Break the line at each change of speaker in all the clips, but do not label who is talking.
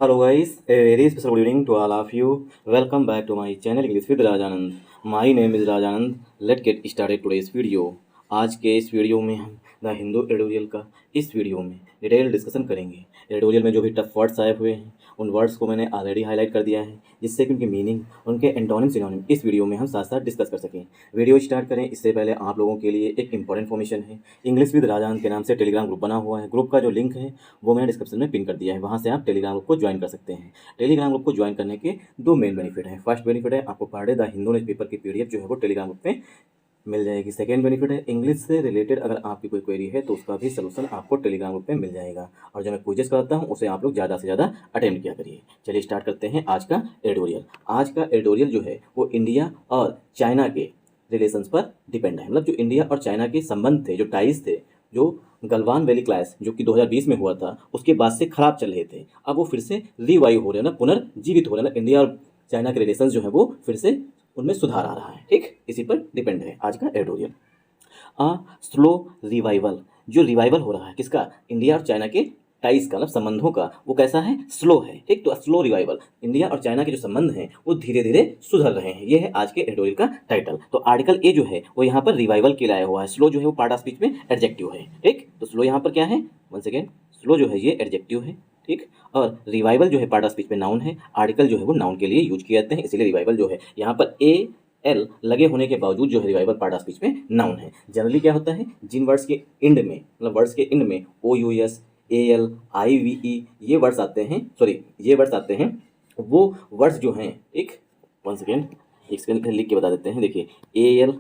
Hello guys, a very special good evening to all of you. Welcome back to my channel English with Rajanand. My name is Rajanand. Let's get started today's video. आज के इस video में हम the Hindu editorial का इस video में detail discussion करेंगे। Editorial में जो भी टफ वर्ड्स आए हुए हैं उन वर्ड्स को मैंने ऑलरेडी हाईलाइट कर दिया है, जिससे कि उनकी मीनिंग, उनके एंटोनिम सिनोनिम इस वीडियो में हम साथ साथ डिस्कस कर सकें। वीडियो स्टार्ट करें इससे पहले आप लोगों के लिए एक इंपॉर्टेंट इन्फॉर्मेशन है। इंग्लिश विद राजान के नाम से टेलीग्राम ग्रुप बना हुआ है। ग्रुप का जो लिंक है वो मैंने डिस्क्रिप्शन में पिन कर दिया है, वहाँ से आप टेलीग्राम ग्रुप को ज्वाइन कर सकते हैं। टेलीग्राम ग्रुप को ज्वाइन करने के दो मेन बेनिफिट हैं। फर्स्ट बेनिफिट है आपको per day the Hindu newspaper की पीडीएफ जो है वो टेलीग्राम ग्रुप में मिल जाएगी। सेकेंड बेनिफिट है इंग्लिश से रिलेटेड अगर आपकी कोई क्वेरी है तो उसका भी सलूशन आपको टेलीग्राम ग्रुप में मिल जाएगा। और जो मैं क्विजेस कराता हूँ उसे आप लोग ज़्यादा से ज़्यादा अटेंड किया करिए। चलिए स्टार्ट करते हैं आज का एडिटोरियल। आज का एडिटोरियल जो है वो इंडिया और चाइना के रिलेशंस पर डिपेंड है। मतलब जो इंडिया और चाइना के संबंध थे, जो टाइज थे, जो गलवान वैली क्लैश जो कि 2020 में हुआ था उसके बाद से खराब चल रहे थे, अब वो फिर से रिवाइव हो रहे हैं ना, पुनर्जीवित हो रहे हैं ना। इंडिया और चाइना के रिलेशंस जो है वो फिर से उनमें सुधार आ रहा है। ठीक, इसी पर डिपेंड है आज का एडिटोरियल। स्लो रिवाइवल, जो रिवाइवल हो रहा है किसका, इंडिया और चाइना के टाइज का, मतलब संबंधों का, वो कैसा है, स्लो है। ठीक, तो स्लो रिवाइवल, इंडिया और चाइना के जो संबंध हैं वो धीरे धीरे सुधर रहे हैं। ये है आज के एडिटोरियल का टाइटल। तो आर्टिकल ए जो है वो यहाँ पर रिवाइवल के लिए आया हुआ है। स्लो जो है वो पार्ट ऑफ स्पीच में एडजेक्टिव है। ठीक, तो स्लो यहाँ पर क्या है, वन सेकेंड, स्लो जो है ये एडजेक्टिव है। ठीक, और रिवाइवल जो है पार्ट ऑफ स्पीच में नाउन है। आर्टिकल जो है वो नाउन के लिए यूज किए जाते हैं, इसीलिए रिवाइवल जो है यहाँ पर ए एल लगे होने के बावजूद जो है रिवाइवल पार्ट ऑफ स्पीच में नाउन है। जनरली क्या होता है, जिन वर्ड्स के एंड में, मतलब वर्ड्स के एंड में O U S A L I V E ये वर्ड्स आते हैं, ये वर्ड्स आते हैं, वो वर्ड्स जो हैं, एक वन सेकेंड, एक सेकेंड लिख के बता देते हैं। देखिए, ए एल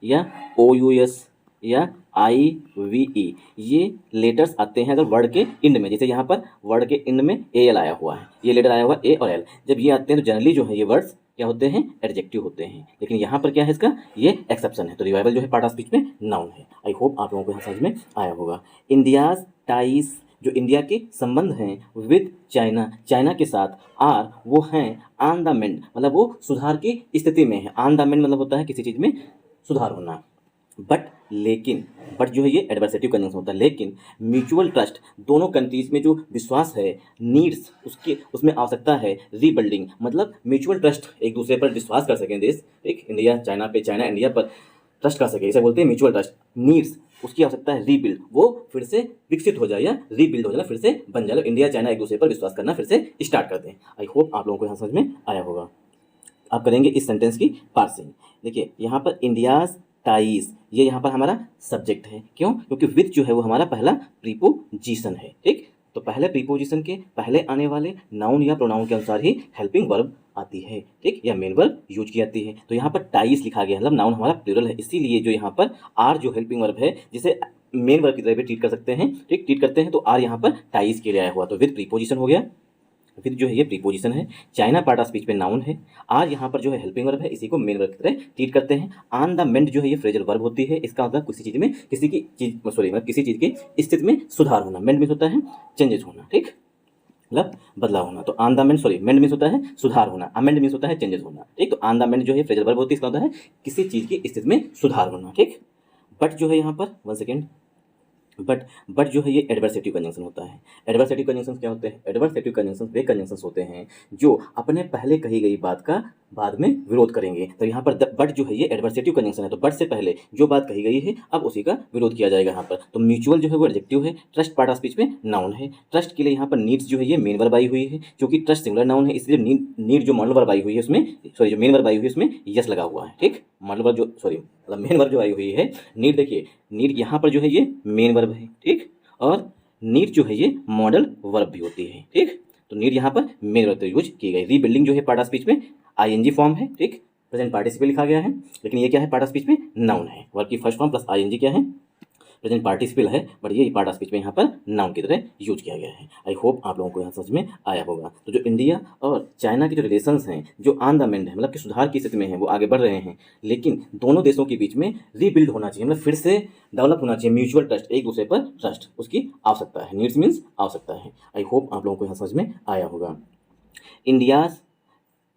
या ओ यू एस या आई वी ई ये लेटर्स आते हैं अगर वर्ड के इंड में। जैसे यहाँ पर वर्ड के इंड में ए एल आया हुआ है, ये लेटर आया हुआ ए और एल, जब ये आते हैं तो जनरली जो है ये वर्ड्स क्या होते हैं, एडजेक्टिव होते हैं। लेकिन यहाँ पर क्या है, इसका ये एक्सेप्शन है। तो रिवाइवल जो है पार्ट ऑफ स्पीच में नाउन है। आई होप आप लोगों को यहाँ समझ में आया होगा। इंडियाज टाइज, जो इंडिया के संबंध हैं विद चाइना, चाइना के साथ, आर वो हैं ऑन द मेंड, मतलब वो सुधार की स्थिति में है। ऑन द मेंड मतलब होता है किसी चीज़ में सुधार होना। बट लेकिन, बट जो है ये एडवर्सेटिव कंजंक्शन होता है। लेकिन म्यूचुअल ट्रस्ट, दोनों कंट्रीज में जो विश्वास है, नीड्स, उसके उसमें आवश्यकता है रीबिल्डिंग, मतलब म्यूचुअल ट्रस्ट, एक दूसरे पर विश्वास कर सकें देश, एक इंडिया चाइना पे, चाइना इंडिया पर ट्रस्ट कर सके, इसे बोलते हैं म्यूचुअल ट्रस्ट। नीड्स, उसकी आवश्यकता है रीबिल्ड, वो फिर से विकसित हो जाए या रीबिल्ड हो जाए, फिर से बन जाए। इंडिया चाइना एक दूसरे पर विश्वास करना फिर से स्टार्ट कर दें। आई होप आप लोगों को यहाँ समझ में आया होगा। आप करेंगे इस सेंटेंस की पार्सिंग। देखिए यहाँ पर इंडियाज टाइज, ये यहाँ पर हमारा सब्जेक्ट है। क्यों, क्योंकि विथ जो है वो हमारा पहला प्रीपोजिशन है। ठीक, तो पहले प्रीपोजिशन के पहले आने वाले नाउन या प्रोनाउन के अनुसार ही हेल्पिंग वर्ब आती है। ठीक, या मेन वर्ब यूज की जाती है। तो यहाँ पर टाइज लिखा गया, मतलब नाउन हमारा प्लूरल है, इसीलिए जो यहाँ पर आर जो हेल्पिंग वर्ब है, जिसे मेन वर्ब की तरह भी ट्रीट कर सकते हैं, ठीक, ट्रीट करते हैं, तो आर यहाँ पर टाइज के लिए आया हुआ। तो विथ प्रीपोजिशन हो गया, विद जो है ये प्रीपोजिशन है। चाइना पार्ट ऑफ स्पीच में नाउन है। आर यहाँ पर जो है हेल्पिंग वर्ब है, इसी को मेन वर्ब की तरह ट्रीट करते हैं। ऑन द मेंड जो है ये फ्रेजल वर्ब होती है। इसका मतलब किसी चीज़ में, किसी की चीज, मतलब किसी चीज़ की स्थिति में सुधार होना। मेंड मीन्स होता है चेंजेस होना। ठीक, मतलब बदलाव होना। तो on the mend, mend means होता है सुधार होना, अमेंड मीन्स होता है चेंजेस होना। ठीक, तो ऑन द मेंड जो है फ्रेजल वर्ब होती है, इसका होता है किसी चीज़ की स्थिति में सुधार होना। ठीक, बट जो है यहाँ पर, वन सेकेंड, बट जो है ये एडवर्सेटिव कंजंक्शन होता है। एडवर्सेटिव कंजंक्शन क्या होते हैं, एडवर्सेटिव कंजंक्शन वे कंजंक्शन होते हैं जो अपने पहले कही गई बात का बाद में विरोध करेंगे। तो यहाँ पर बट जो है ये एडवर्सेटिव कंजंक्शन है, तो बट से पहले जो बात कही गई है अब उसी का विरोध किया जाएगा यहाँ पर। तो म्यूचुअल जो है वो एडजेक्टिव है, ट्रस्ट पार्ट ऑफ स्पीच में नाउन है। ट्रस्ट के लिए यहाँ पर नीड्स जो है ये मेन वर्ब आई हुई है, क्योंकि ट्रस्ट सिंगुलर नाउन है, इसलिए नीड जो मॉडल वर्ब आई हुई है उसमें, जो मेन वर्ब आई हुई है उसमें यस लगा हुआ है। ठीक, मॉडल वर्ब जो, मतलब मेन वर्ब जो आई हुई है नीड, देखिए नीड यहाँ पर जो है ये मेन वर्ब है। ठीक, और नीड जो है ये मॉडल वर्ब भी होती है। ठीक, तो नीड यहाँ पर मेन वर्ब यूज की गई। रीबिल्डिंग जो है पार्ट ऑफ स्पीच में आईएनजी फॉर्म है। ठीक, प्रेजेंट पार्टिसिपल लिखा गया है, लेकिन ये क्या है, पार्ट ऑफ स्पीच में नाउन है। वर्ब की फर्स्ट फॉर्म प्लस आईएनजी क्या है, प्रेजेंट पार्टिसिपल है, बट ये पार्ट ऑफ स्पीच में यहाँ पर नाउन की तरह यूज किया गया है। आई होप आप लोगों को यहाँ समझ में आया होगा। तो जो इंडिया और चाइना के जो रिलेशंस हैं, जो ऑन द मेंड है, मतलब कि सुधार की स्थिति में है, वो आगे बढ़ रहे हैं, लेकिन दोनों देशों के बीच में रीबिल्ड होना चाहिए, मतलब फिर से डेवलप होना चाहिए म्यूचुअल ट्रस्ट, एक दूसरे पर ट्रस्ट, उसकी आवश्यकता है। नीड्स मीन्स आवश्यकता है। आई होप आप लोगों को यहाँ समझ में आया होगा। इंडियाज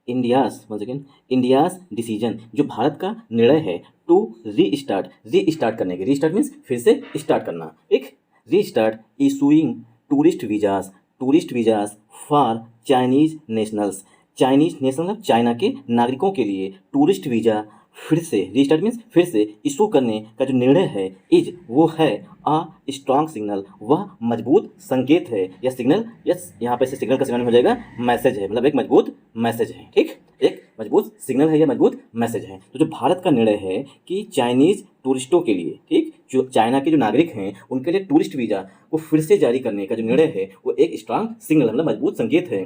इंडियाज डिसीजन, जो भारत का निर्णय है टू रीस्टार्ट करने के, रीस्टार्ट मीन्स फिर से स्टार्ट करना। एक restart issuing tourist visas for Chinese nationals, Chinese national China के नागरिकों के लिए टूरिस्ट वीज़ा फिर से रीस्टार्ट मीन्स फिर से इशू करने का जो निर्णय है इज वो है अ स्ट्रॉन्ग सिग्नल, वह मजबूत संकेत है या सिग्नल, यस यहाँ पे से सिग्नल का सिग्नल हो जाएगा मैसेज है, मतलब एक मजबूत मैसेज है, ठीक, एक मजबूत सिग्नल है या मजबूत मैसेज है। तो जो भारत का निर्णय है कि चाइनीज टूरिस्टों के लिए, ठीक, जो चाइना के जो नागरिक हैं उनके लिए टूरिस्ट वीज़ा को फिर से जारी करने का जो निर्णय है वो एक स्ट्रॉन्ग सिग्नल मतलब मजबूत संकेत है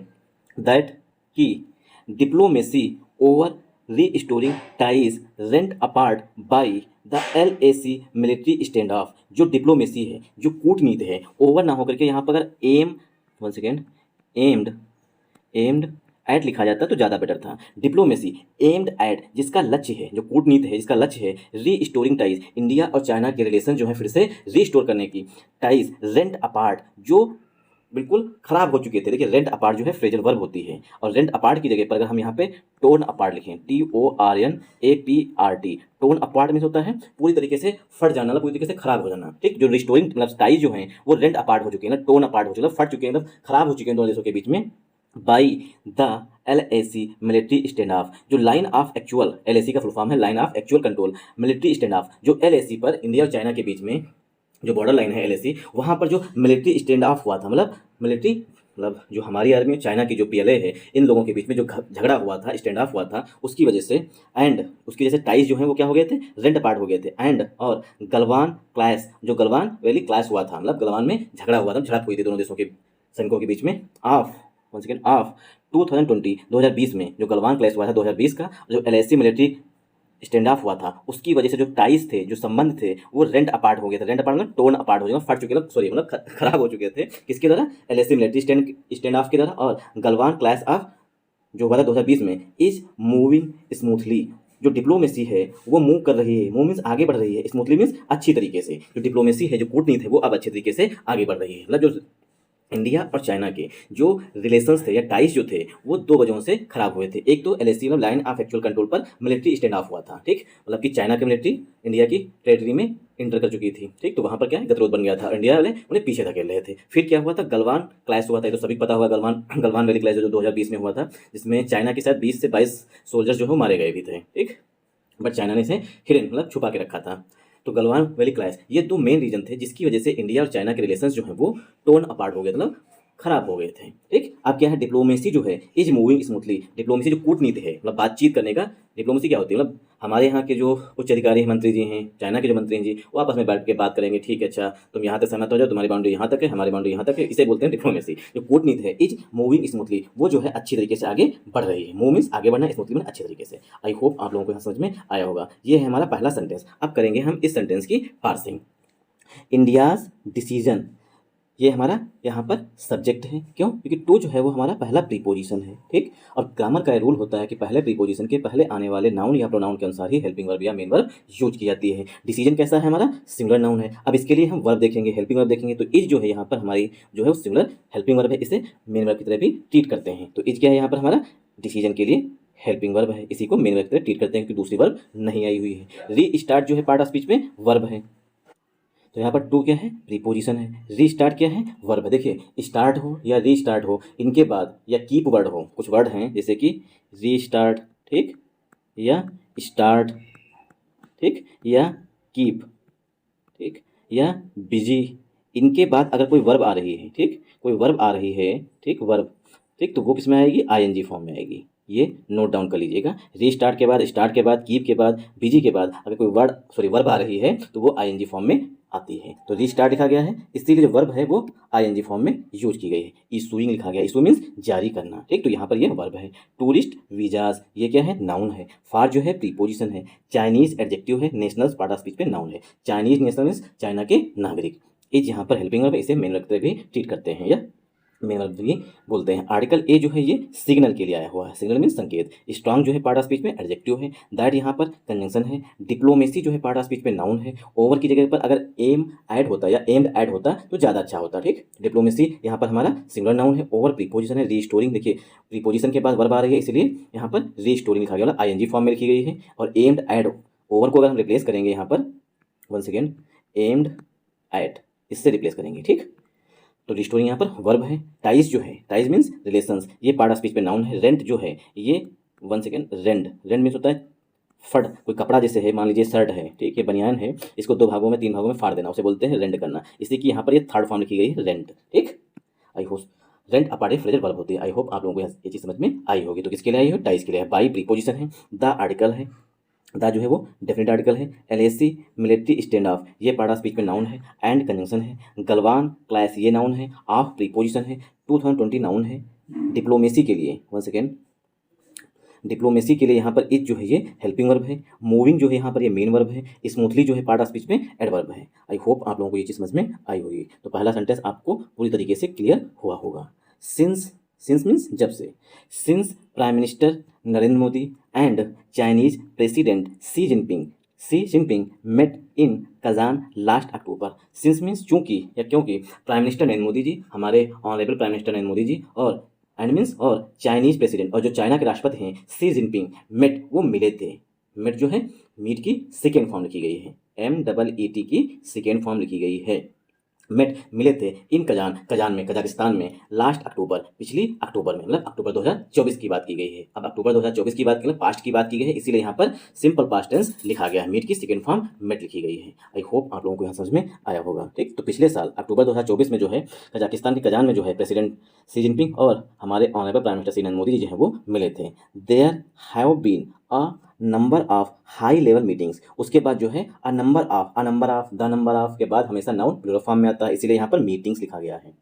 दैट की diplomacy over restoring ties rent apart by the LAC military stand of, जो डिप्लोमेसी है, जो कूटनीति है, ओवर ना होकर के यहाँ पर अगर एम वन सेकेंड एम्ड एट लिखा जाता तो ज़्यादा बेटर था। डिप्लोमेसी एम्ड एट, जिसका लक्ष्य है, जो कूटनीति है जिसका लक्ष्य है रीस्टोरिंग टाइज, इंडिया और चाइना के रिलेशन जो है फिर से रीस्टोर करने की, टाइज रेंट अपार्ट, जो बिल्कुल खराब हो चुके थे। देखिए रेंट अपार्ट जो है फ्रेजल वर्ब होती है और रेंट अपार्ट की जगह पर अगर हम यहाँ पे टोन अपार्ट लिखें TORNAPART, टोन अपार्ट मीन्स होता है पूरी तरीके से फट जाना, मतलब पूरी तरीके से खराब हो जाना, ठीक। जो रिस्टोरिंग मतलब टाइज जो है वो रेंट अपार्ट हो चुके हैं ना, टोन अपार्ट हो चुके हैं, फट चुके हैं, मतलब खराब हो चुके हैं दोनों देशों के बीच में by the LAC military stand of, जो लाइन ऑफ एक्चुअल, LAC का फुल फॉर्म है line of actual control, military stand of, जो LAC पर इंडिया और चाइना के बीच में जो बॉर्डर लाइन है LAC, वहाँ पर जो मिलिट्री स्टैंड ऑफ हुआ था, मतलब मिलिट्री मतलब जो हमारी आर्मी और चाइना की जो PLA है, इन लोगों के बीच में जो झगड़ा हुआ था, स्टैंड ऑफ हुआ था, उसकी वजह से एंड उसकी वजह से टाइज जो है वो क्या हो गए थे, रेंट अपार्ट हो गए थे। एंड और गलवान क्लैश, जो गलवान वैली क्लैश हुआ था, मतलब गलवान में झगड़ा हुआ था, झड़प हुई थी दोनों देशों के सैनिकों के बीच में ऑफ वन सेकेंड ऑफ 2020 में, जो गलवान क्लैश हुआ था 2020 का, जो LAC मिलिट्री स्टैंड ऑफ हुआ था उसकी वजह से जो टाइज थे, जो संबंध थे, वो रेंट अपार्ट हो गए थे। रेंट अपार्ट मतलब टोन अपार्ट हो गए, फट चुके, सॉरी मतलब खराब हो चुके थे, किसके द्वारा, LAC मिलिट्री स्टैंड ऑफ के द्वारा। और गलवान क्लैश ऑफ जो हुआ था 2020 में इज मूविंग स्मूथली, जो डिप्लोमेसी है वो मूव कर रही है, मूव मीन्स आगे बढ़ रही है, स्मूथली मीन्स अच्छी तरीके से, जो डिप्लोमेसी है, जो कूटनीति है वो अब अच्छे तरीके से आगे बढ़ रही है। मतलब जो इंडिया और चाइना के जो रिलेशंस थे या टाइज जो थे वो दो वजहों से खराब हुए थे। एक तो LAC मतलब लाइन ऑफ एक्चुअल कंट्रोल पर मिलिट्री स्टैंड ऑफ हुआ था, ठीक, मतलब कि चाइना की मिलिट्री इंडिया की टेरिटरी में इंटर कर चुकी थी, ठीक, तो वहाँ पर क्या है गतिरोध बन गया था, इंडिया वाले उन्हें पीछे धकेल रहे थे। फिर क्या हुआ था, गलवान क्लैश हुआ था, ये तो सभी पता होगा, गलवान वैली क्लैश जो 2020 में हुआ था, जिसमें चाइना के साथ 20 से 22 सोल्जर्स जो है मारे गए भी थे, ठीक, बट चाइना ने इसे हिडन मतलब छुपा के रखा था। तो गलवान वैली क्लैश ये दो मेन रीजन थे जिसकी वजह से इंडिया और चाइना के रिलेशंस जो है वो टोन अपार्ट हो गए, मतलब खराब हो गए थे, ठीक। अब क्या है, डिप्लोमेसी जो है इज मूविंग स्मूथली, डिप्लोमेसी जो कूटनीति है मतलब बातचीत करने का, डिप्लोमेसी क्या होती है, मतलब हमारे यहाँ के जो उच्च अधिकारी मंत्री जी हैं, चाइना के जो मंत्री जी, वो आपस में बैठ के बात करेंगे, ठीक है, अच्छा तुम यहाँ तक सहमत हो जाओ, तुम्हारी बाउंड्री यहाँ तक है, हमारी बाउंड्री यहाँ तक है, इसे बोलते हैं डिप्लोमेसी। जो कूटनीति है इज मूविंग स्मूथली, वो जो है अच्छी तरीके से आगे बढ़ रही है, मूव मीन्स आगे बढ़ना, स्मूथली में अच्छे तरीके से। आई होप आप लोगों को यहाँ समझ में आया होगा। ये है हमारा पहला सेंटेंस। अब करेंगे हम इस सेंटेंस की पार्सिंग। इंडियाज डिसीजन, ये हमारा यहाँ पर सब्जेक्ट है, क्यों, क्योंकि टू जो है वो हमारा पहला प्रीपोजिशन है, ठीक। और ग्रामर का रूल होता है कि पहले प्रीपोजिशन के पहले आने वाले नाउन या प्रोनाउन के अनुसार ही हेल्पिंग वर्ब या मेन वर्ब यूज की जाती है। डिसीजन कैसा है, हमारा सिंगुलर नाउन है। अब इसके लिए हम वर्ब देखेंगे, हेल्पिंग वर्ब देखेंगे, तो इज जो है यहाँ पर हमारी जो है वो सिंगुलर हेल्पिंग वर्ब है, इसे मेन वर्ब की तरह भी ट्रीट करते हैं। तो इज क्या है यहाँ पर हमारा डिसीजन के लिए हेल्पिंग वर्ब है, इसी को मेन वर्ब की तरह ट्रीट करते हैं क्योंकि दूसरी वर्ब नहीं आई हुई है। री स्टार्ट जो है पार्ट ऑफ स्पीच में वर्ब है, तो यहाँ पर टू क्या है, प्रीपोजिशन है। रीस्टार्ट क्या है, वर्ब है। देखिए स्टार्ट हो या रीस्टार्ट हो, इनके बाद या कीप वर्ड हो, कुछ वर्ड हैं जैसे कि रीस्टार्ट, ठीक, या स्टार्ट, ठीक, या कीप, ठीक, या बिजी, इनके बाद अगर कोई वर्ब आ रही है, ठीक, कोई वर्ब आ रही है, ठीक, वर्ब, ठीक, तो वो किस में आएगी, ING फॉर्म में आएगी। ये नोट डाउन कर लीजिएगा। रीस्टार्ट के बाद, स्टार्ट के बाद, कीप के बाद, बिजी के बाद अगर कोई वर्ब आ रही है तो वो ING फॉर्म में आती है। तो रीस्टार्ट लिखा गया है, इसीलिए जो वर्ब है वो ING फॉर्म में यूज की गई है। इशूइंग लिखा गया, इशू मीन्स जारी करना, ठीक, तो यहाँ पर ये वर्ब है। टूरिस्ट वीजाज ये क्या है, नाउन है। फार जो है प्रीपोजिशन है। चाइनीज एडजेक्टिव है। नेशनल पार्ट ऑफ स्पीच पे नाउन है। चाइनीज नेशनल मीन्स चाइना के नागरिक। इज यहाँ पर हेल्पिंग वर्ब, इसे मेन रखते भी ट्रीट करते हैं या मेन वर्ब भी बोलते हैं। आर्टिकल ए जो है ये सिग्नल के लिए आया हुआ है। सिग्नल मीन संकेत। स्ट्रांग जो है पार्ट ऑफ स्पीच में एडजेक्टिव है। दैट यहाँ पर कंजंक्शन है। डिप्लोमेसी जो है पार्ट ऑफ स्पीच में नाउन है। ओवर की जगह पर अगर एम ऐड होता या एम्ड ऐड होता तो ज़्यादा अच्छा होता, ठीक। डिप्लोमेसी यहाँ पर हमारा सिंगुलर नाउन है। ओवर प्रीपोजिशन है। रीस्टोरिंग, देखिए प्रीपोजिशन के बाद वर्ब आ रही है इसलिए यहाँ पर रीस्टोरिंग लिखा गया, ING फॉर्म में लिखी गई है। और एम्ड ऐड, ओवर को अगर हम रिप्लेस करेंगे यहाँ पर वन सेकेंड, एम्ड ऐड, इससे रिप्लेस करेंगे, ठीक। तो रिस्टोरिंग यहाँ पर वर्ब है। टाइज जो है, टाइज मीन्स रिलेशंस, ये पार्ट ऑफ स्पीच पे नाउन है। रेंट जो है ये, one second, rent, rent means होता है फट, कोई कपड़ा जैसे है, मान लीजिए शर्ट है, ठीक है, बनियान है, इसको दो भागों में, तीन भागों में फाड़ देना, उसे बोलते हैं रेंट करना। इसलिए कि यहाँ पर ये थर्ड फॉर्म लिखी गई है, रेंट। ठीक, I hope rent apart phrasal verb होती है। आई होप आप लोगों को ये चीज़ समझ में आई होगी। तो किसके लिए आई हो? टाइज के लिए है। बाई प्रीपोजिशन है। द आर्टिकल है, द जो है वो डेफिनेट आर्टिकल है। एलएसी मिलिट्री स्टैंड ऑफ, ये पार्ट ऑफ स्पीच में नाउन है। एंड कंजंक्शन है। गलवान क्लास, ये नाउन है। ऑफ प्रीपोजिशन है। 2020 नाउन है। डिप्लोमेसी के लिए, वन सेकेंड, डिप्लोमेसी के लिए यहाँ पर इज जो है ये हेल्पिंग वर्ब है। मूविंग जो है यहाँ पर ये मेन वर्ब है। स्मूथली जो है पार्ट ऑफ स्पीच में एडवर्ब है। आई होप आप लोगों को ये चीज़ समझ में आई होगी। तो पहला सेंटेंस आपको पूरी तरीके से क्लियर हुआ होगा। सिंस, सिंस मीन्स जब से। Since prime minister Narendra Modi and Chinese president Xi Jinping met in Kazan last October. Since means चूंकि या क्योंकि प्राइम मिनिस्टर नरेंद्र मोदी जी, हमारे honourable prime minister Narendra Modi ji, और एंड मीन्स और चाइनीज प्रेसिडेंट, और जो चाइना के राष्ट्रपति हैं सी जिनपिंग, मेट, वो मिले थे। मेट जो है मीट की सेकेंड फॉर्म लिखी गई है, MET की सेकेंड फॉर्म लिखी गई है। मेट मिले थे इन कजान, कजान में, कजाकिस्तान में, लास्ट अक्टूबर, पिछली अक्टूबर में, मतलब अक्टूबर 2024 की बात की गई है। अब अक्टूबर 2024 की बात की, पास्ट की बात की गई है, इसीलिए यहाँ पर सिंपल पास्ट टेंस लिखा गया है। मीट की सेकेंड फॉर्म मेट लिखी गई है। आई होप आप लोगों को यहाँ समझ में आया होगा। ठीक, तो पिछले साल अक्टूबर 2024 में जो है कजाकिस्तान के कजान में जो है प्रेसिडेंट सी जिनपिंग और हमारे honourable prime minister Shri Narendra Modi ji जो है वो मिले थे। There have been a number of high level meetings, उसके बाद जो है द नंबर ऑफ के बाद हमेशा नाउन प्लूरल फॉर्म में आता है, इसीलिए यहाँ पर मीटिंग्स लिखा गया है।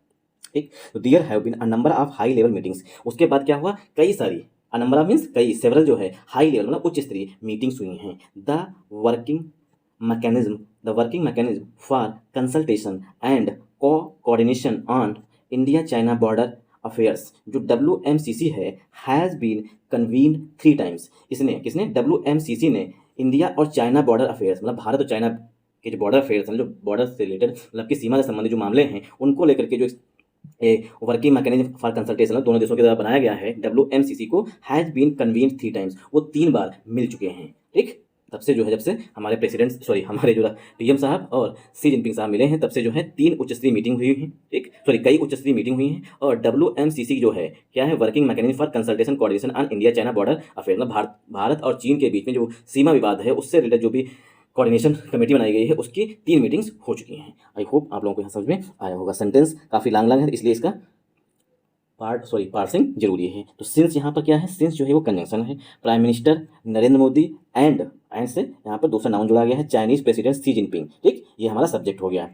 ठीक, तो there have been a number of high level meetings, उसके बाद क्या हुआ? कई सारी, अ नंबर ऑफ मीन्स कई, सेवरल जो है, हाई लेवल मतलब उच्च स्तरीय मीटिंग्स हुई हैं। The working mechanism for consultation and coordination on India China border affairs, जो WMCC है, हैज़ बीन कन्वीन्ड 3 टाइम्स। इसने, किसने? WMCC ने इंडिया और चाइना बॉर्डर अफेयर्स, मतलब भारत और चाइना के जो बॉर्डर अफेयर्स हैं, जो बॉर्डर से रिलेटेड, मतलब कि सीमा से संबंधित जो मामले हैं, उनको लेकर के जो वर्किंग मैकेनिज्म फॉर कंसल्टेशन दोनों देशों के द्वारा बनाया गया है, WMCC को, हैज़ बीन कन्वीन्ड 3 टाइम्स, वो 3 बार मिल चुके हैं। ठीक, तब से जो है, जब से हमारे प्रेसिडेंट, सॉरी, हमारे जो PM साहब और सी जिनपिंग साहब मिले हैं, तब से जो है 3 उच्च स्तरीय मीटिंग हुई हैं। ठीक, सॉरी, कई उच्च स्तरीय मीटिंग हुई हैं। और WMCC जो है क्या है? Working mechanism for consultation coordination on India China border affair, मतलब भारत और चीन के बीच में जो सीमा विवाद है, उससे रिलेटेड जो भी कोऑर्डिनेशन कमेटी बनाई गई है, उसकी 3 मीटिंग्स हो चुकी हैं। आई होप आप लोगों को यहाँ समझ में आया होगा। सेंटेंस काफ़ी लॉन्ग है, इसलिए इसका पार्सिंग जरूरी है। तो सिंस यहाँ पर क्या है? सिंस जो है वो कंजंक्शन है। Prime minister Narendra Modi and से यहाँ पर दूसरा नाउन जोड़ा गया है, चाइनीज प्रेसिडेंट सी जिनपिंग। ठीक, ये हमारा सब्जेक्ट हो गया।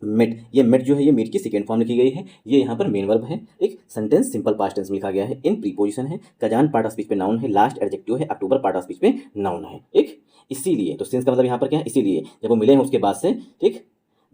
मेट, ये मेट जो है ये मीट की सेकेंड फॉर्म लिखी गई है, ये यहाँ पर मेन वर्ब है। एक सेंटेंस सिंपल पास्ट टेंस में लिखा गया है। इन प्रीपोजिशन है। कजान पार्ट ऑफ स्पीच पे नाउन है। लास्ट एडजेक्टिव है। अक्टूबर पार्ट ऑफ स्पीच पे नाउन है। ठीक, इसीलिए तो सिंस का मतलब यहाँ पर क्या है? इसीलिए जब वो मिले हैं उसके बाद से। ठीक,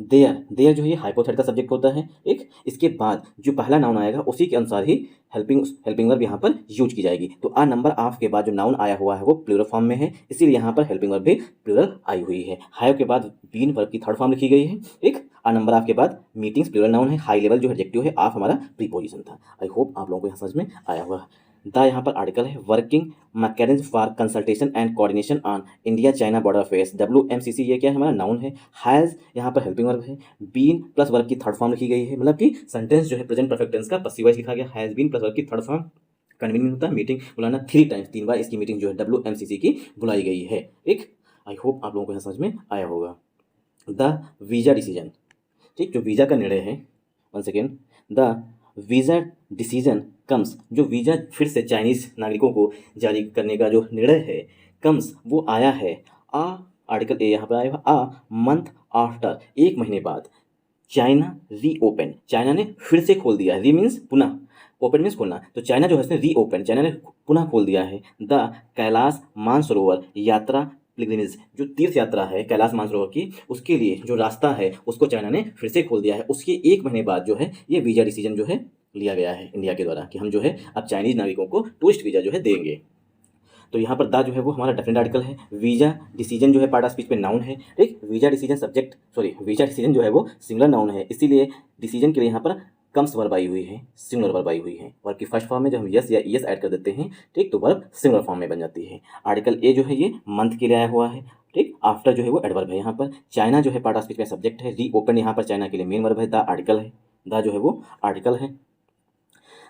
देयर जो है ये हाइपोथेटिकल सब्जेक्ट होता है। एक, इसके बाद जो पहला नाउन आएगा उसी के अनुसार ही हेल्पिंग वर्ब यहाँ पर यूज की जाएगी। तो अ नंबर ऑफ के बाद जो नाउन आया हुआ है वो प्लूरल फॉर्म में है, इसीलिए यहाँ पर हेल्पिंग वर्ब भी प्लूरल आई हुई है। हैव के बाद बीन वर्ब की थर्ड फॉर्म लिखी गई है। एक, अ नंबर ऑफ के बाद मीटिंग्स प्लूरल नाउन है। हाई लेवल जो एडजेक्टिव है, ऑफ हमारा प्रीपोजिशन था। आई होप आप लोगों को यहाँ समझ में आया हुआ। द यहाँ पर आर्टिकल है। Working mechanism for consultation and coordination on India China border affairs, WMCC, ये क्या है? हमारा नाउन है। हैज़ यहाँ पर हेल्पिंग वर्ब है। बीन प्लस वर्ब की थर्ड फॉर्म लिखी गई है, मतलब कि सेंटेंस जो है प्रेजेंट परफेक्ट टेंस का पसिव वॉइस लिखा गया। हैज़ बीन प्लस वर्ब की थर्ड फॉर्म कन्वीनियंट होता है। मीटिंग बुलाना 3 टाइम्स, 3 बार इसकी मीटिंग जो है WMCC की बुलाई गई है। एक, आई होप आप लोगों को यहाँ समझ में आया होगा। द वीज़ा डिसीजन, ठीक, जो वीज़ा का निर्णय है, one second, the visa decision comes, जो वीज़ा फिर से चाइनीज़ नागरिकों को जारी करने का जो निर्णय है, कम्स, वो आया है, आ आर्टिकल ए यहाँ पर आया हुआ, आ मंथ आफ्टर, 1 महीने बाद, चाइना रीओपन, चाइना ने फिर से खोल दिया है। री मीन्स पुनः, ओपन मीन्स खोलना, तो चाइना जो है उसने रीओपन, चाइना ने पुनः खोल दिया है। द कैलाश मानसरोवर यात्रा पिलग्रिमेज, जो तीर्थ यात्रा है कैलाश मानसरोवर की, उसके लिए जो रास्ता है उसको चाइना ने फिर से खोल दिया है। उसके 1 महीने बाद जो है ये वीज़ा डिसीजन जो है लिया गया है इंडिया के द्वारा, कि हम जो है अब चाइनीज नागरिकों को टूरिस्ट वीज़ा जो है देंगे। तो यहाँ पर द जो है वो हमारा डेफिनेट आर्टिकल है। वीज़ा डिसीजन जो है पार्ट ऑफ स्पीच पे नाउन है। ठीक, visa decision subject, sorry, visa decision जो है वो सिंगुलर नाउन है, इसीलिए डिसीजन के लिए यहाँ पर कम्स वर्ब आई हुई है, सिंगुलर वर्ब आई हुई है। वर्ब की फर्स्ट फॉर्म में जब हम यस या ईएस ऐड कर देते हैं, ठीक, तो वर्ब सिंगुलर फॉर्म में बन जाती है। आर्टिकल ए जो है ये मंथ के लिए आया हुआ है। ठीक, आफ्टर जो है वो एडवर्ब है। यहाँ पर चाइना जो है पार्ट ऑफ स्पीच में सब्जेक्ट है। रीओपन यहाँ पर चाइना के लिए मेन वर्ब है। द आर्टिकल है। द जो है वो आर्टिकल है,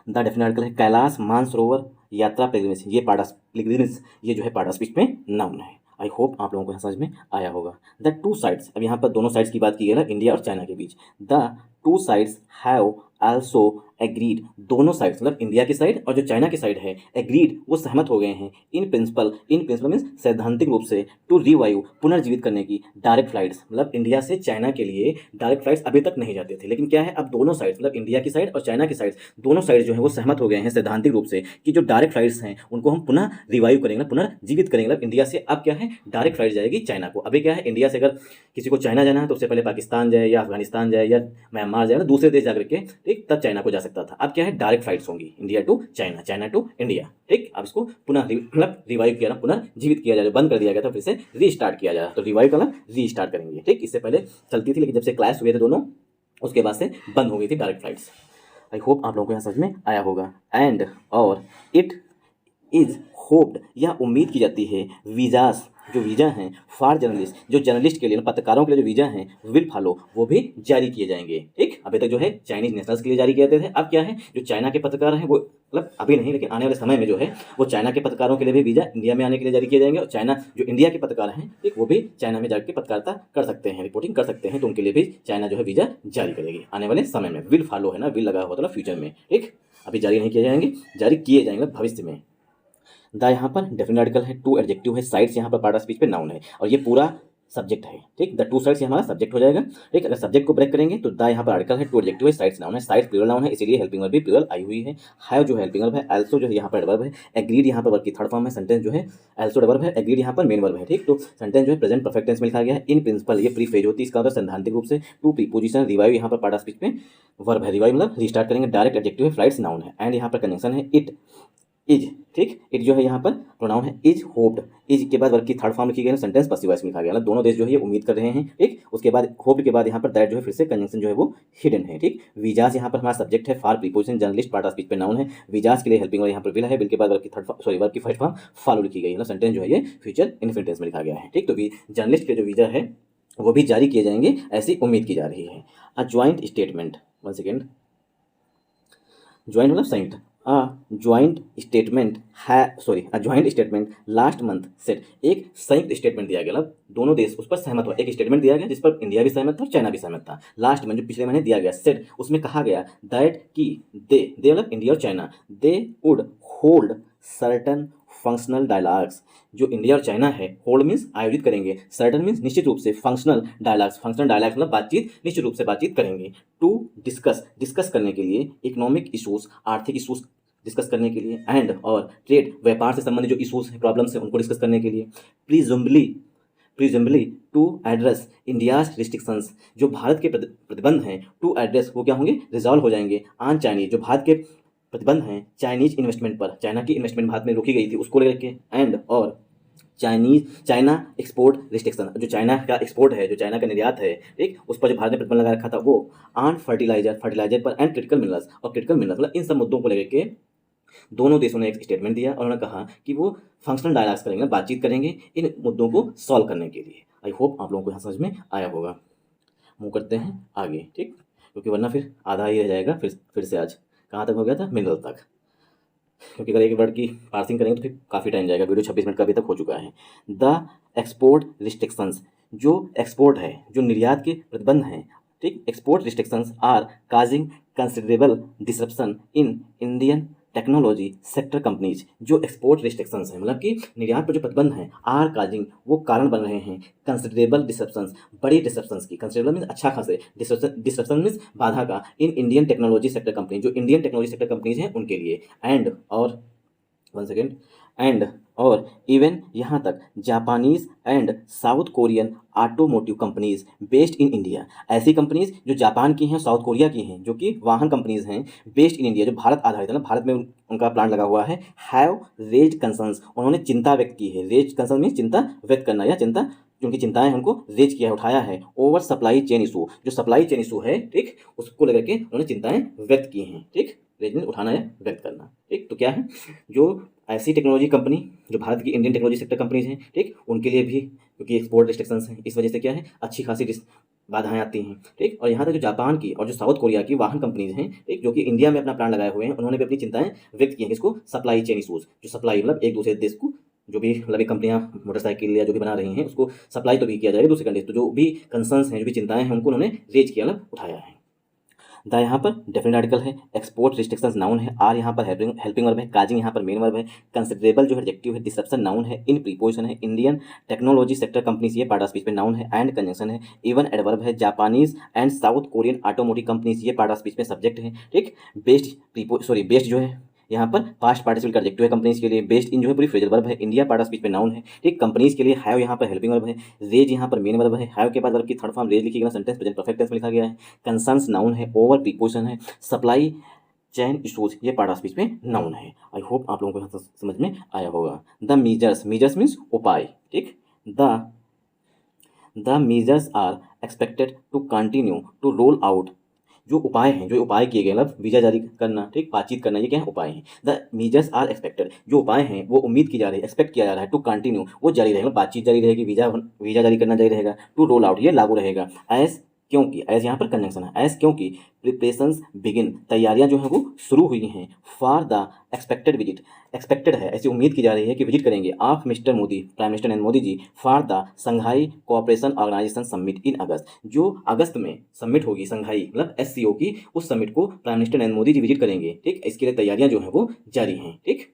द डेफिनेट आर्टिकल है कैलाश मानसरोवर यात्रा पिलग्रिमेज, ये पार्ट ऑफ पिलग्रिमेज, ये जो है पार्ट ऑफ स्पीच में नाउन है। आई होप आप लोगों को यहाँ समझ में आया होगा। द टू साइड्स, अब यहाँ पर दोनों साइड्स की बात की है ना, इंडिया और चाइना के बीच। The two sides have also agreed, दोनों साइड्स मतलब इंडिया की साइड और जो चाइना की साइड है, एग्रीड वो सहमत हो गए हैं, इन प्रिंसिपल मीन्स सैद्धांतिक रूप से, टू रिवाइव पुनर्जीवित करने की डायरेक्ट फ्लाइट्स, मतलब इंडिया से चाइना के लिए डायरेक्ट फ्लाइट्स अभी तक नहीं जाते थे, लेकिन क्या है अब दोनों साइड्स मतलब इंडिया की साइड और चाइना की साइड, दोनों साइड जो है वो सहमत हो गए हैं सैद्धांतिक रूप से कि जो डायरेक्ट फ्लाइट्स हैं उनको हम पुनः रिवाइव करेंगे, पुनर्जीवित करेंगे। मतलब इंडिया से अब क्या है डायरेक्ट फ्लाइट जाएगी चाइना को। अभी क्या है इंडिया से अगर किसी को चाइना जाना है तो उससे पहले पाकिस्तान जाए या अफगानिस्तान जाए या म्यांमार जाए ना, दूसरे देश जाकर के, ठीक, तब चाइना को जा सकता था। अब क्या है डायरेक्ट फ्लाइट्स होंगी India to China, China to India, ठीक। अब इसको पुनः मतलब रिवाइव किया ना, पुनर्जीवित किया जाए, बंद कर दिया गया था फिर से रीस्टार्ट किया जाए, तो रिवाइव का मतलब रीस्टार्ट करेंगे, ठीक। इससे पहले चलती थी लेकिन जब से क्लैश हुए थे दोनों उसके बाद से बंद हो गई थी डायरेक्ट फ्लाइट्स। आई होप आप लोगों को यहाँ समझ में आया होगा। एंड और इट इज होप्ड, यह उम्मीद की जाती है, वीजास जो वीज़ा हैं फॉर जर्नलिस्ट, जो जर्नलिस्ट के लिए पत्रकारों के लिए जो वीज़ा हैं विल फॉलो, वो भी जारी किए जाएंगे, ठीक। अभी तक जो है चाइनीज नेशनल्स के लिए जारी किए जाते थे, अब क्या है जो चाइना के पत्रकार हैं वो मतलब अभी नहीं लेकिन आने वाले समय में जो है वो चाइना के पत्रकारों के लिए भी वीज़ा इंडिया में आने के लिए जारी किए जाएंगे, और चाइना जो इंडिया के पत्रकार हैं, ठीक, वो भी चाइना में जाकर पत्रकारिता कर सकते हैं, रिपोर्टिंग कर सकते हैं, तो उनके लिए भी चाइना जो है वीज़ा जारी करेगी आने वाले समय में। विल फॉलो है ना, विल लगा हुआ था ना फ्यूचर में, ठीक, अभी जारी नहीं किए जाएंगे, जारी किए जाएंगे भविष्य में। द यहाँ पर डेफिनेट आर्टिकल है, टू एडजेक्टिव है, साइड्स यहाँ पर पार्ट ऑफ स्पीच पे नाउन है, और ये पूरा सब्जेक्ट है, ठीक। द टू साइड्स हमारा सब्जेक्ट हो जाएगा, ठीक। अगर सब्जेक्ट को ब्रेक करेंगे तो द यहाँ पर आर्टिकल है, टू एडजेक्टिव है, साइड्स नाउन है, साइड्स प्लूरल नाउन है इसीलिए हेल्पिंग वर्ब भी प्लूरल आई हुई है। हैव जो है हेल्पिंग वर्ब है, आल्सो जो है यहाँ पर एडवर्ब है, एग्रीड यहाँ पर वर्ब की थर्ड फॉर्म है, सेंटेंस जो है आल्सो एडवर्ब है, एग्रीड यहाँ पर मेन वर्ब है, ठीक। तो सेंटेंस जो है प्रेजेंट परफेक्ट टेंस में लिखा गया है। इन प्रिंसिपल ये प्रीफ्रेज होती है, इसका मतलब सैद्धांतिक रूप से। टू प्रीपोजिशन, रिवाइव यहाँ पर पार्ट ऑफ स्पीच में वर्ब है, रिवाइव मतलब रिस्टार्ट करेंगे, डायरेक्ट एडजेक्टिव है, फ्लाइट्स नाउन है, एंड यहाँ पर कंजंक्शन है इट इज, ठीक। इट जो है यहाँ पर प्रोनाउन है, इज होप्ड, इज के बाद वर्ब की थर्ड फॉर्म लिखी गई है, सेंटेंस पसिव वॉइस में लिखा गया है, दोनों देश जो है ये उम्मीद कर रहे हैं, ठीक। उसके बाद होप्ड के बाद यहाँ पर दैट जो है फिर से कंजंक्शन जो है वो हिडन है, ठीक। वीजास यहाँ पर हमारा सब्जेक्ट है, for preposition journalist part of speech पे नाउन है, वीजास के लिए हेल्पिंग वर्ब यहाँ पर विल है, विल के बाद वर्ब की थर्ड सॉरी वर्ब की फर्स्ट फॉर्म फॉलो लिखी गई है, सेंटेंस जो है ये फ्यूचर इनफिनिट टेंस में लिखा गया है, ठीक। तो जर्नलिस्ट के जो वीजा है वो भी जारी किए जाएंगे ऐसी उम्मीद की जा रही है। A joint statement, one second, joint मतलब संयुक्त, अ ज्वाइंट स्टेटमेंट है, sorry a joint statement last month set, एक संयुक्त स्टेटमेंट दिया गया, मतलब दोनों देश उस पर सहमत हुआ, एक स्टेटमेंट दिया गया जिस पर इंडिया भी सहमत था और चाइना भी सहमत था। लास्ट मंथ जो पिछले महीने दिया गया सेट, उसमें कहा गया दैट कि दे मतलब इंडिया और China, they would hold certain functional dialogues, जो इंडिया और चाइना है, होल्ड मीन्स आयोजित करेंगे, सर्टन मीन्स निश्चित रूप से, फंक्शनल डायलॉग्स, फंक्शनल डायलॉग्स मतलब बातचीत, निश्चित रूप से बातचीत करेंगे। टू डिस्कस करने के लिए, इकोनॉमिक इशूज आर्थिक इशूज डिस्कस करने के लिए, एंड और ट्रेड व्यापार से संबंधित जो इशूज हैं प्रॉब्लम्स हैं उनको डिस्कस करने के लिए। Presumably to address India's restrictions, जो भारत के प्रतिबंध हैं, टू एड्रेस वो क्या होंगे रिजॉल्व हो जाएंगे, ऑन चाइनीज जो भारत के प्रतिबंध हैं चाइनीज इन्वेस्टमेंट पर, चाइना की इन्वेस्टमेंट भारत में रोकी गई थी उसको लेकर के, एंड और चाइना एक्सपोर्ट रिस्ट्रिक्शन, जो चाइना का एक्सपोर्ट है, जो चाइना का निर्यात है, ठीक, उस पर जो भारत ने प्रतिबंध लगा रखा था वो ऑन फर्टिलाइजर पर, एंड क्रिटिकल मिनरल्स और क्रिटिकल मिनरल्स, मतलब इन सब मुद्दों को लेकर के दोनों देशों ने एक स्टेटमेंट दिया और उन्होंने कहा कि वो फंक्शनल डायलॉग्स करेंगे, बातचीत करेंगे इन मुद्दों को सॉल्व करने के लिए। आई होप आप लोगों को यहाँ समझ में आया होगा। मूव करते हैं आगे, ठीक, क्योंकि वरना फिर आधा ही रह जाएगा। फिर से आज कहाँ तक हो गया था, मिनरल तक, क्योंकि अगर एक वर्ड की पार्सिंग करेंगे तो फिर काफ़ी टाइम जाएगा, वीडियो 26 मिनट का अभी तक हो चुका है। द एक्सपोर्ट रिस्ट्रिक्शंस, जो एक्सपोर्ट है, जो निर्यात के प्रतिबंध हैं, ठीक, export restrictions are causing considerable disruption in Indian technology sector companies, जो एक्सपोर्ट रिस्ट्रिक्शंस हैं मतलब कि निर्यात पर जो प्रतिबंध हैं, आर काजिंग वो कारण बन रहे हैं, कंसिडरेबल डिसरप्शंस बड़ी डिसरप्शंस की, कंसिडरेबल मीन्स अच्छा खासे, डिसरप्शन मीन्स बाधा का, इन इंडियन टेक्नोलॉजी सेक्टर कंपनी, जो इंडियन टेक्नोलॉजी सेक्टर कंपनीज हैं उनके लिए, एंड और वन सेकेंड, एंड और इवन यहाँ तक Japanese and south Korean automotive companies based in India, ऐसी कंपनीज जो जापान की हैं, साउथ कोरिया की हैं, जो कि वाहन कंपनीज हैं, बेस्ड इन इंडिया जो भारत आधारित है ना, भारत में उनका प्लांट लगा हुआ है, हैव रेज्ड कंसर्न्स, उन्होंने चिंता व्यक्त की है, रेज्ड कंसर्न मीन्स चिंता व्यक्त करना या चिंता, उनकी चिंताएं उनको रेज किया है, उठाया है, ओवर सप्लाई चेन इशू, जो सप्लाई चेन इशू है, ठीक, उसको लेकर के उन्होंने चिंताएं व्यक्त की हैं, ठीक, रेज मीन्स उठाना या व्यक्त करना, ठीक। तो क्या है, जो ऐसी टेक्नोलॉजी कंपनी जो भारत की इंडियन टेक्नोलॉजी सेक्टर कंपनीज हैं, ठीक, उनके लिए भी क्योंकि एक्सपोर्ट रिस्ट्रिक्शंस हैं, इस वजह से क्या है अच्छी खासी बाधाएं आती हैं, ठीक। और यहाँ तक जो जापान की और जो साउथ कोरिया की वाहन कंपनीज हैं, ठीक, जो कि इंडिया में अपना प्लांट लगाए हुए हैं, उन्होंने भी अपनी चिंताएं व्यक्त की हैं। किसको? सप्लाई चेन इशूज, जो सप्लाई मतलब एक दूसरे देश को जो भी मतलब एक कंपनियां मोटरसाइकिल या जो भी बना रही हैं उसको सप्लाई तो भी किया जाएगा दूसरे कंट्री, तो जो भी कंसर्न्स हैं, जो भी चिंताएं हैं, उनको उन्होंने रेज किया, मतलब उठाया है। द यहाँ पर डेफिनेट आर्टिकल है, एक्सपोर्ट रिस्ट्रिक्शंस नाउन है, आर यहाँ पर हेल्पिंग वर्ब है, काजिंग यहाँ पर मेन वर्ब है, कंसिडरेबल जो है एडजेक्टिव है, डिसरप्शन नाउन है, इन प्रीपोजिशन है, इंडियन टेक्नोलॉजी सेक्टर कंपनीज ये पार्ट ऑफ स्पीच में नाउन है, एंड कंजंक्शन है, इवन एडवर्ब है, Japanese and south Korean automotive companies ये पार्ट ऑफ स्पीच में सब्जेक्ट है, ठीक। बेस्ड जो है यहाँ पर पास्ट पार्टिसिपल का एडजेक्टिव है कंपनीज के लिए, बेस्ड इन जो है पूरी फ्रेजल वर्ब है, इंडिया पार्ट ऑफ स्पीच में नाउन है, ठीक। कंपनीज के लिए हैव यहाँ पर हेल्पिंग वर्ब है, रेज यहाँ पर मेन वर्ब है, हैव के बाद वर्ब की थर्ड फॉर्म रेज लिखी गई, सेंटेंस प्रेजेंट परफेक्ट टेंस में लिखा गया है, कंसर्न्स नाउन है, ओवर प्रीपोजिशन है, सप्लाई चैन इशूज ये पार्ट ऑफ स्पीच में नाउन है। आई होप आप लोगों को यहाँ समझ में आया होगा। द मीजर्स, मीजर्स मीन्स उपाय, ठीक। The measures are expected to continue to roll out, जो उपाय हैं, जो उपाय किए गए मतलब वीज़ा जारी करना, ठीक, बातचीत करना, ये क्या है? उपाय हैं। द मीजर्स आर एक्सपेक्टेड, जो उपाय हैं वो उम्मीद की जा रही है, एक्सपेक्ट किया जा रहा है, टू कंटिन्यू वो जारी रहेगा, मतलब बातचीत जारी रहेगी, वीज़ा जारी करना जारी रहेगा, टू रोल आउट ये लागू रहेगा, एज क्योंकि, एज यहाँ पर कंजंक्शन है, एज क्योंकि प्रिपरेशंस बिगिन तैयारियां जो हैं वो शुरू हुई हैं, for the expected visit, expected है ऐसी उम्मीद की जा रही है कि विजिट करेंगे, of mister Modi, prime minister Narendra Modi ji, for the Shanghai cooperation organisation summit in August, जो अगस्त में समिट होगी संघाई मतलब एससीओ की, उस समिट को प्राइम मिनिस्टर नरेंद्र मोदी जी विजिट करेंगे, ठीक। इसके लिए तैयारियां जो हैं वो जारी हैं, ठीक।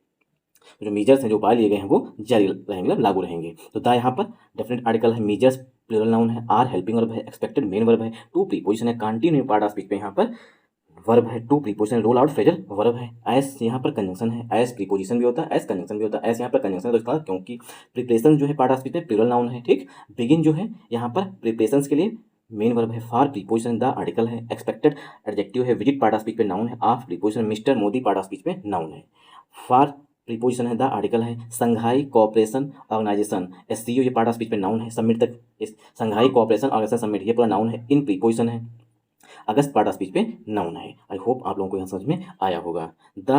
जो मीजर्स हैं, जो उपाय लिए गए हैं वो जारी रहेंगे, मतलब लागू रहेंगे। तो द यहाँ पर डेफिनेट आर्टिकल है, मीजर्स प्लूरल नाउन है, आर हेल्पिंग वर्ब है, एक्सपेक्टेड मेन वर्ब है, टू प्रीपोजिशन है, कंटिन्यू पार्ट ऑफ स्पीच पे यहाँ पर वर्ब है, to preposition, roll out phrasal verb है, एस यहाँ पर कंजंक्शन है, एस प्रीपोजिशन भी होता है, एस कंजंक्शन भी होता है, एस यहाँ पर कंजंक्शन है तो इसका क्योंकि, प्रिपरेशन जो है पार्ट ऑफ स्पीच में प्लूरल नाउन है, ठीक। बिगिन जो है यहाँ पर प्रिपरेशंस के लिए मेन वर्ब है, फॉर प्रीपोजिशन द आर्टिकल है, एक्सपेक्टेड एडजेक्टिव है, विजिट पार्ट ऑफ स्पीच पे नाउन है, of preposition mister Modi part of speech पे नाउन है, फॉर प्रीपोजिशन है, द आर्टिकल है, संघाई कोऑपरेशन ऑर्गेनाइजेशन एससीओ ये पार्ट ऑफ स्पीच पे नाउन है, समिट तक इस संघाई कोऑपरेशन ऑर्गेनाइजेशन समिट ये पूरा नाउन है, इन प्रीपोजिशन है, अगस्त पार्ट ऑफ स्पीच पे नाउन है। आई होप आप लोगों को यहाँ समझ में आया होगा। द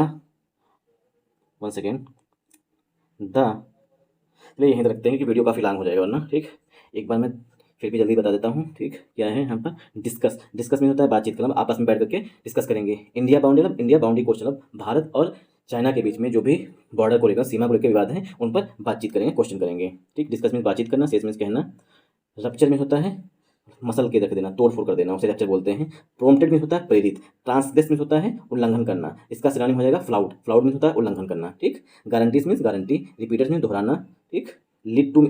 वन सेकेंड द चलिए यहीं रखते हैं कि वीडियो काफ़ी लॉन्ग हो जाएगा वरना, ठीक। एक बार मैं फिर भी जल्दी बता देता हूँ, ठीक। क्या है यहाँ पर? डिस्कस, डिस्कस में होता है बातचीत करना, आपस में बैठ करके डिस्कस करेंगे। इंडिया बाउंड्री मतलब इंडिया बाउंड्री क्वेश्चन, मतलब भारत और चाइना के बीच में जो भी बॉर्डर को लेकर, सीमा को लेकर विवाद हैं उन पर बातचीत करेंगे, क्वेश्चन करेंगे, ठीक। डिस्कस में बातचीत करना, सेस में कहना, रप्चर में होता है मसल के रख देना, तोड़ फोड़ कर देना, उसे रप्चर बोलते हैं। प्रोम्प्टेड में होता है प्रेरित, ट्रांसग्रेस में होता है उल्लंघन करना, इसका सिनोनिम हो जाएगा फ्लाउट, फ्लाउट में होता है उल्लंघन करना, ठीक। गारंटीज मीन्स गारंटी, रिपीटर्स में दोहराना, ठीक। लीड टू,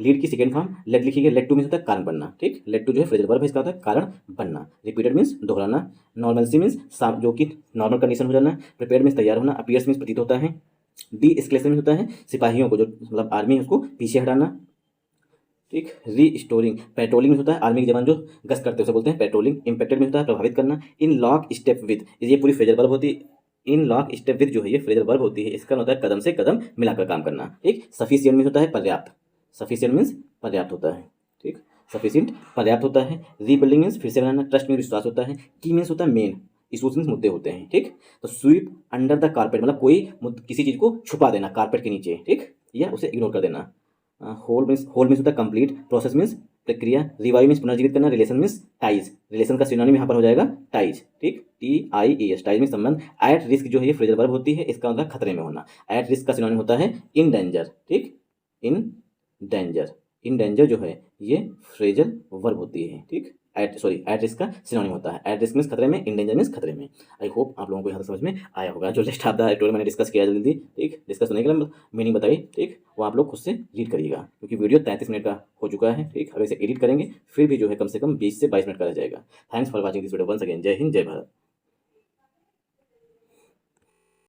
लीड की सेकेंड फॉर्म लेट लिखी गई, लेट टू मीन्स होता है कारण बनना, ठीक। लेट टू जो है फ्रेजल वर्ब है, इसका होता है कारण बनना। रिपीटेड मीन्स दोहराना, नॉर्मलसी मीन्स जो कि नॉर्मल कंडीशन हो जाना, प्रिपेयर्ड मीन्स तैयार होना, अपीयर्स मीन्स प्रतीत होता है, डी एस्केलेशन में होता है सिपाहियों को, जो मतलब आर्मी है उसको पीछे हटाना, ठीक। रीस्टोरिंग, पेट्रोलिंग में होता है आर्मी के जवान जो गश्त करते हैं उसे बोलते हैं पेट्रोलिंग। इम्पैक्टेड में होता है प्रभावित करना। इन लॉक स्टेप विद, ये पूरी फ्रेजल वर्ब होती है। इन लॉक स्टेप विद जो है ये फ्रेजल वर्ब होती है, इसका होता है कदम से कदम मिलाकर काम करना, ठीक। सफिशिएंट मीन्स होता है पर्याप्त, सफिशिएंट मीन्स पर्याप्त होता है, ठीक। सफिशिएंट पर्याप्त होता है। रीबिल्डिंग मीन्स फिर से बनाना, ट्रस्ट में विश्वास होता है। की मीन्स होता है मेन, इशूज मीन्स मुद्दे होते हैं, ठीक। तो स्वीप अंडर द कारपेट मतलब कोई किसी चीज को छुपा देना कारपेट के नीचे, ठीक, या उसे इग्नोर कर देना। होल मीन्स होता है कंप्लीट, प्रोसेस मीन्स प्रक्रिया, रिवाइव मीन्स पुनर्जीवित करना, रिलेशन मीन्स टाइज, रिलेशन का सिनोनिम यहाँ पर हो जाएगा टाइज, ठीक। TIES, टाइज मीन्स संबंध। एट रिस्क जो है ये फ्रेजल वर्ब होती है, इसका मतलब खतरे में होना। एट रिस्क का सिनोनिम होता है इन डेंजर, ठीक। इन डेंजर, इन डेंजर जो है ये फ्रेजल वर्ब होती है, ठीक। एट रिस्क का सिनोनिम होता है। एट रिस्क मीन्स खतरे में, इन डेंजर मीन्स खतरे में। आई होप आप लोगों को यहाँ समझ में आया होगा। जो लिस्ट ऑफ द एक्टोरियल मैंने डिस्कस किया जल्दी, ठीक, डिस्कस होने के लिए मीनिंग बताई, ठीक, वो आप लोग खुद से रीड करिएगा क्योंकि वीडियो 33 मिनट का हो चुका है, ठीक। अगर इसे एडिट करेंगे फिर भी जो है कम से कम 20 से 22 मिनट का रह जाएगा। Thanks for watching this video once again. जय हिंद, जय भारत।